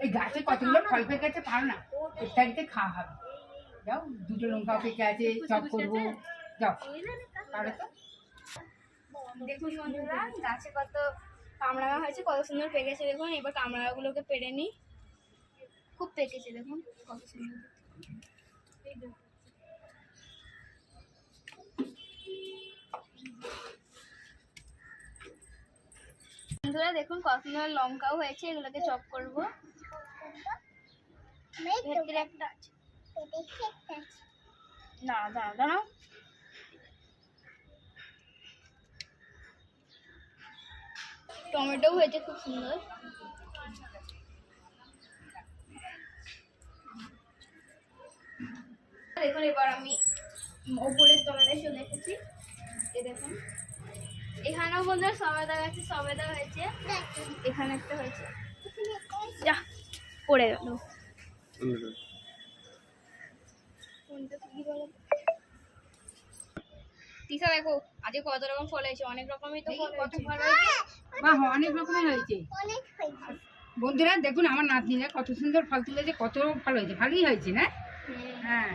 এই গাছে কতগুলো ফল পেকে আছে পারো না, ইফতারিতে খাওয়া হবে। যাও, দুটো লঙ্কাও পেকে আছে, চপ করবো, যাও পারো তো। দেখুন বন্ধুরা, গাছে কত কামরাঙা হয়েছে, কত সুন্দর পেকেছে দেখুন। এবার কামরাঙাগুলোকে পেড়ে নিই। খুব পেকেছে দেখুন, কত সুন্দর। বন্ধুরা দেখুন কত সুন্দর লঙ্কাও হয়েছে, এগুলোকে চপ করবো। না দাঁড়াও, টমেটো হয়েছে খুব সুন্দর। দেখুন এবার আমি ওপরের তলাটায় চলে এসেছি। এই দেখুন এখানেও বন্ধুরা সবেদা গাছে সবেদা হয়েছে, এখানে একটা হয়েছে, যা পড়ে গেল। তিশা দেখো আজকে কত রকম ফল হয়েছে, অনেক রকমই তো কত ফল হয়েছে। বাহ, অনেক রকমের হয়েছে বন্ধুরা। দেখুন আমার নাতনিরা কত সুন্দর ফল তুলেছে, কত ফল হয়েছে, ভালোই হয়েছে না? হ্যাঁ,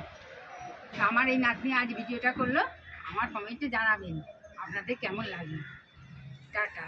আমার এই নাতনি আজ ভিডিওটা করলো, আমার কমেন্টে জানাবেন আপনাদের কেমন লাগলো। টাটা।